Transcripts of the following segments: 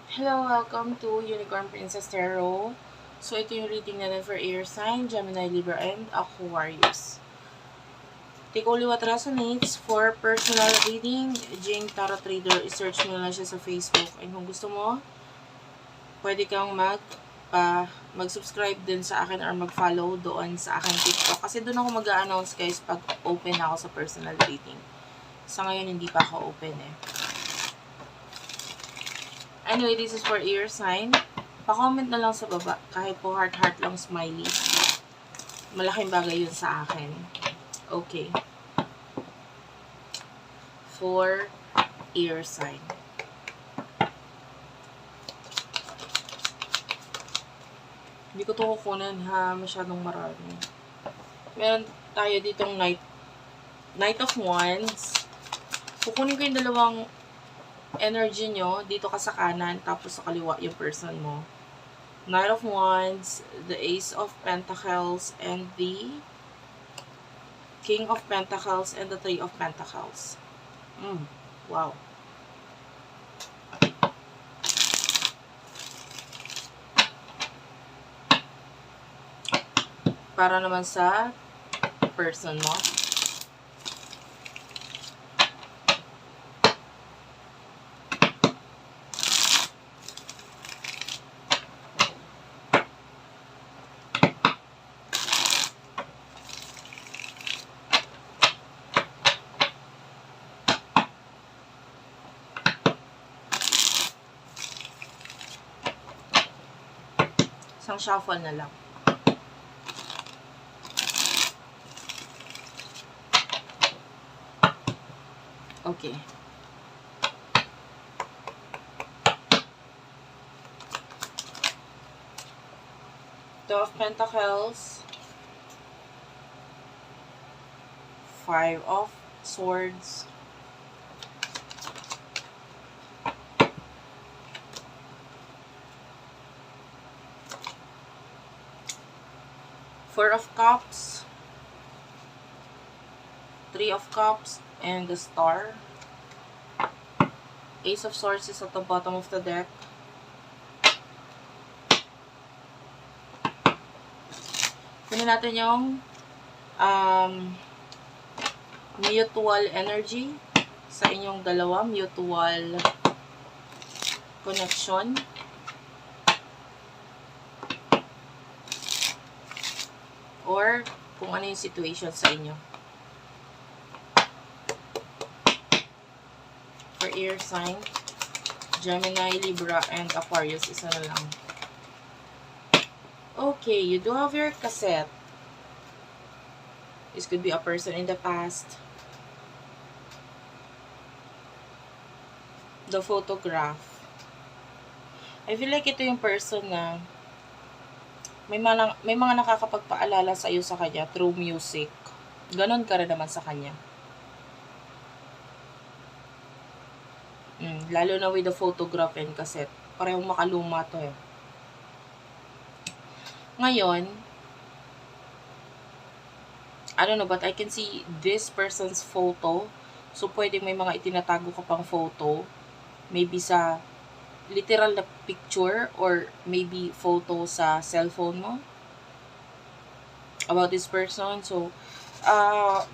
Hello, welcome to Unicorn Princess Tarot. So, ito yung reading natin for air sign, Gemini, Libra, and Aquarius. Take only what resonates. For personal reading, Jing Tarot Trader, i-search mo lang siya sa Facebook. And kung gusto mo, pwede kang mag-subscribe din sa akin or mag-follow doon sa akin TikTok. Kasi doon ako mag-a-announce guys pag open ako sa personal reading. Sa ngayon, hindi pa ako open eh. Anyway, this is for air sign. Pa-comment na lang sa baba. Kahit po heart-heart lang smiley. Malaking bagay yun sa akin. Okay. For air sign. Hindi ko to kukunan ha. Masyadong marami. Meron tayo ditong Knight of Wands. Kukunin ko yung dalawang energy nyo. Dito ka sa kanan. Tapos sa kaliwa yung person mo. Knight of Wands, the Ace of Pentacles, and the King of Pentacles, and the Three of Pentacles. Wow. Para naman sa person mo. Isang shuffle na lang. Okay. Two of Pentacles. Five of Swords. Four of Cups. Three of Cups. And the Star. Ace of Swords is at the bottom of the deck. Kunin natin yung mutual energy sa inyong dalawa. Mutual connection. Or kung ano yung situation sa inyo. For air sign, Gemini, Libra, and Aquarius, isa na lang. Okay, you do have your cassette. This could be a person in the past. The photograph. I feel like ito yung person na may mga nakakapagpaalala sa iyo sa kanya through music. Ganon ka rin naman sa kanya. Lalo na with the photograph and cassette. Parehong makaluma to eh. Ngayon, I don't know, but I can see this person's photo. So, pwedeng may mga itinatago ka pang photo. Maybe sa literal na picture or maybe photo sa cellphone mo about this person. So,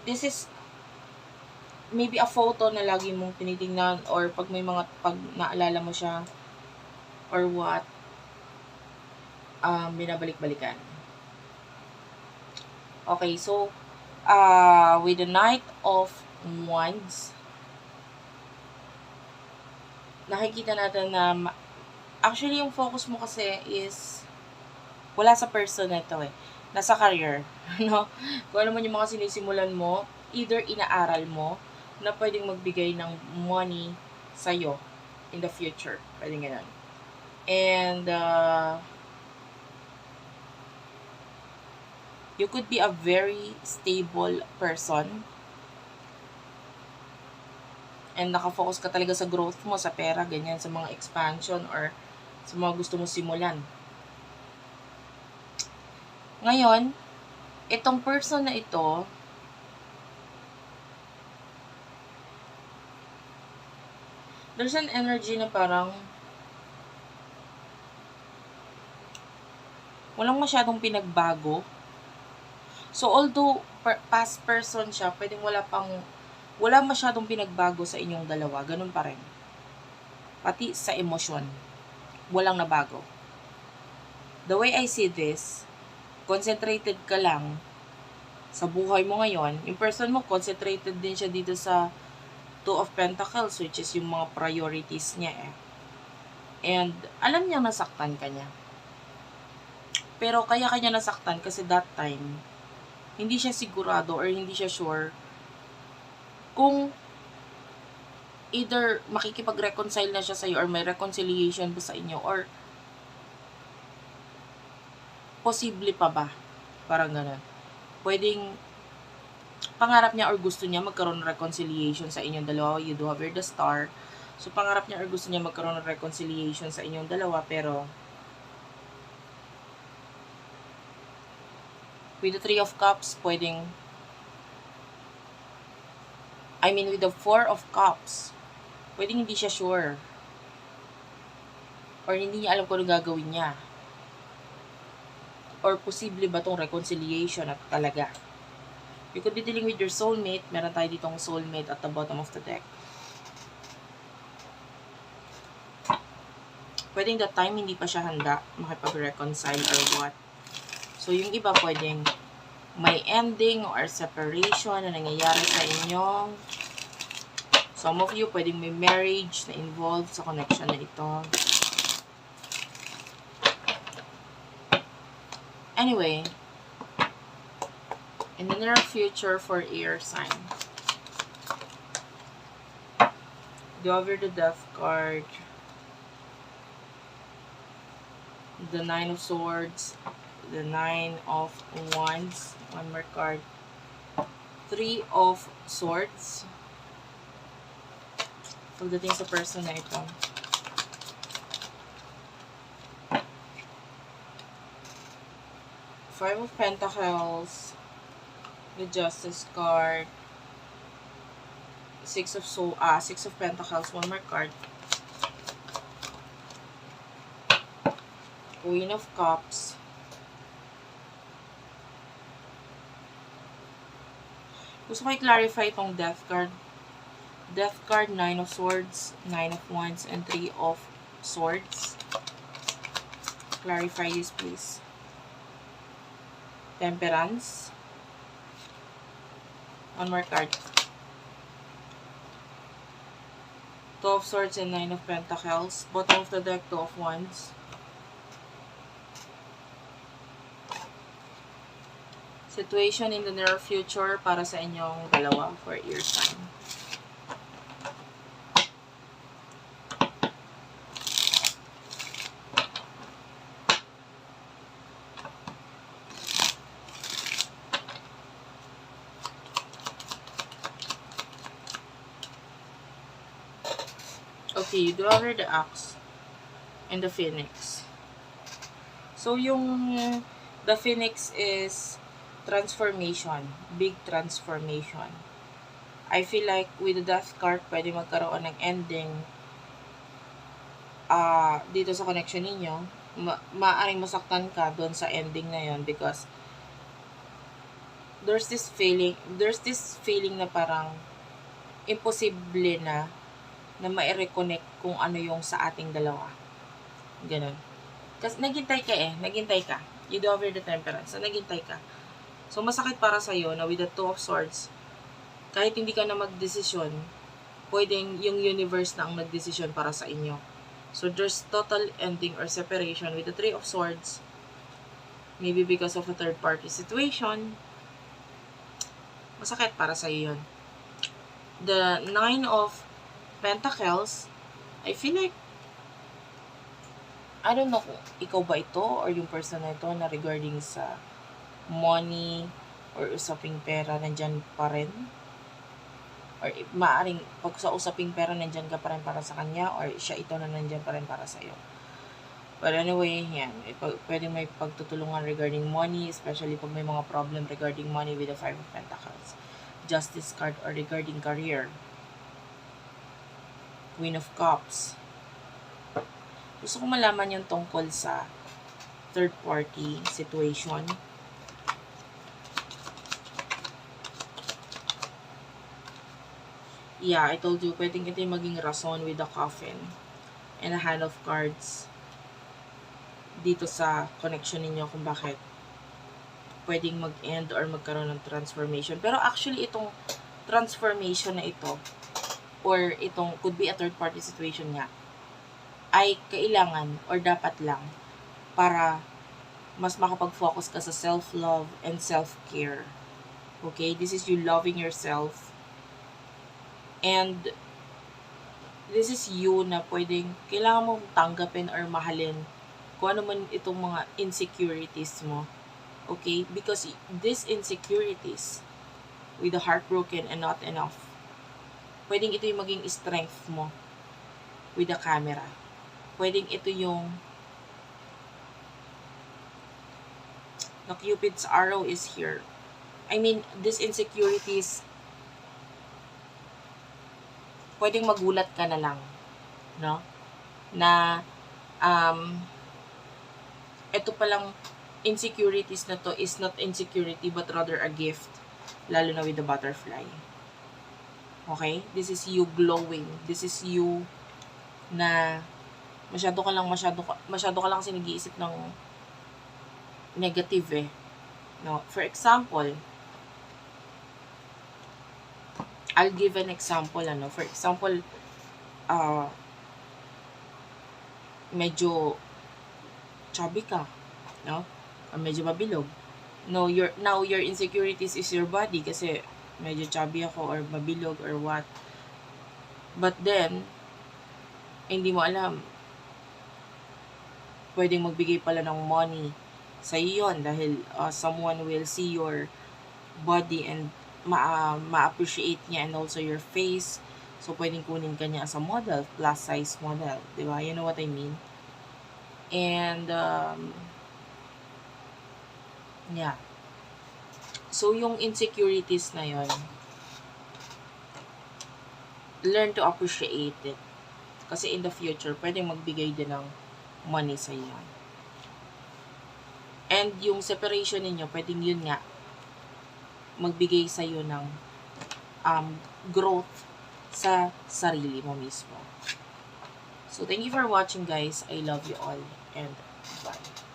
this is maybe a photo na lagi mong tinitingnan or pag may mga, pag naalala mo siya or what, binabalik-balikan. Okay, so, with the Knight of Wands, nakikita natin na, actually, yung focus mo kasi is, wala sa person na ito eh. Nasa career. No? Kung ano man yung mga sinisimulan mo, either inaaral mo, na pwedeng magbigay ng money sa'yo in the future. Pwedeng ganun. And, you could be a very stable person. And nakafocus ka talaga sa growth mo, sa pera, ganyan, sa mga expansion or sa mga gusto mo simulan. Ngayon, itong person na ito, there's an energy na parang Walang masyadong pinagbago. So, although past person siya, pwedeng wala masyadong pinagbago sa inyong dalawa. Ganun pa rin. Pati sa emosyon. Walang nabago. The way I see this, concentrated ka lang sa buhay mo ngayon. Yung person mo, concentrated din siya dito sa Two of Pentacles, which is yung mga priorities niya eh. And alam niya nasaktan ka niya. Pero kaya kanya nasaktan kasi that time, hindi siya sigurado or hindi siya sure kung either makikipag-reconcile na siya sa'yo or may reconciliation ba sa inyo or posible pa ba? Parang ganun. Pwedeng pangarap niya or gusto niya magkaroon ng reconciliation sa inyong dalawa. You do have the Star. So, pangarap niya or gusto niya magkaroon ng reconciliation sa inyong dalawa pero with the Three of Cups, with the Four of Cups, pwedeng hindi siya sure. Or hindi niya alam kung ano gagawin niya. Or posible ba tong reconciliation at talaga. You could be dealing with your soulmate. Meron tayo ditong soulmate at the bottom of the deck. Pwedeng that time hindi pa siya handa makipag-reconcile or what. So, yung iba pwedeng may ending or separation na nangyayari sa inyo. Some of you pwedeng may marriage na involved sa connection na ito. Anyway, in the near future for air sign, over the Death card, the Nine of Swords, the Nine of Wands, one more card, Three of Swords. Pagdating sa person na ito, Five of Pentacles, the Justice card, Six of Pentacles, one more card, Queen of Cups, gusto ko i-clarify itong Death card. Death card, Nine of Swords, Nine of Wands, and Three of Swords. Clarify this, please. Temperance. One more card. Two of Swords and Nine of Pentacles. Bottom of the deck, Two of Wands. Situation in the near future para sa inyong dalawa for air sign. Okay, you do have the Axe and the Phoenix. So, the Phoenix is transformation. Big transformation. I feel like with the Death card, pwede magkaroon ng ending dito sa connection ninyo. Maaaring masaktan ka doon sa ending na yon because there's this feeling na parang imposible na ma-reconnect kung ano yung sa ating dalawa. Ganun. Kasi naghintay ka. You do over the Temperance. So, naghintay ka. So, masakit para sa'yo na with the Two of Swords, kahit hindi ka na magdesisyon, pwedeng yung universe na ang nagdesisyon para sa inyo. So, there's total ending or separation with the Three of Swords. Maybe because of a third-party situation. Masakit para sa'yo yun. The Nine of Pentacles, I feel like, I don't know kung ikaw ba ito or yung person na ito na regarding sa money or usaping pera, nandyan pa rin. Or maaaring pag sa usaping pera, nandyan ka pa rin para sa kanya or siya ito na nandyan pa rin para sa'yo. But anyway, yan. Pwede may pagtutulungan regarding money, especially pag may mga problem regarding money with the Five of Pentacles. Justice card or regarding career. Queen of Cups. Gusto ko malaman yung tungkol sa third party situation. Yeah, I told you, pwedeng ito yung maging rason with the coffin and a hand of cards dito sa connection ninyo kung bakit pwedeng mag-end or magkaroon ng transformation. Pero actually, itong transformation na ito, or itong could be a third party situation nga, ay kailangan or dapat lang para mas makapag-focus ka sa self-love and self-care. Okay? This is you loving yourself. And this is you na pwedeng, kailangan mong tanggapin or mahalin kung ano man itong mga insecurities mo. Okay? Because these insecurities, with the heartbroken and not enough, pwedeng ito yung maging strength mo with the camera. Pwedeng ito yung the Cupid's arrow is here. I mean, these insecurities, pwedeng magulat ka na lang, no? Na, ito palang insecurities na to is not insecurity but rather a gift, lalo na with the butterfly. Okay? This is you glowing. This is you na masyado ka lang kasi nag-iisip ng negative eh. No? For example, I'll give an example, ano. For example, medyo chubby ka, no? Or medyo mabilog. No, now your insecurities is your body kasi medyo chubby ako or mabilog or what. But then, hindi mo alam, pwedeng magbigay pala ng money sa iyo yun dahil someone will see your body and ma-appreciate niya and also your face. So, pwedeng kunin ka niya as a model, plus size model. Diba? You know what I mean? And, yeah. So, yung insecurities na yon, learn to appreciate it. Kasi in the future, pwedeng magbigay din ng money sa iyo. And yung separation ninyo, pwedeng yun nga, magbigay sa iyo ng growth sa sarili mo mismo. So, thank you for watching, guys. I love you all. And bye.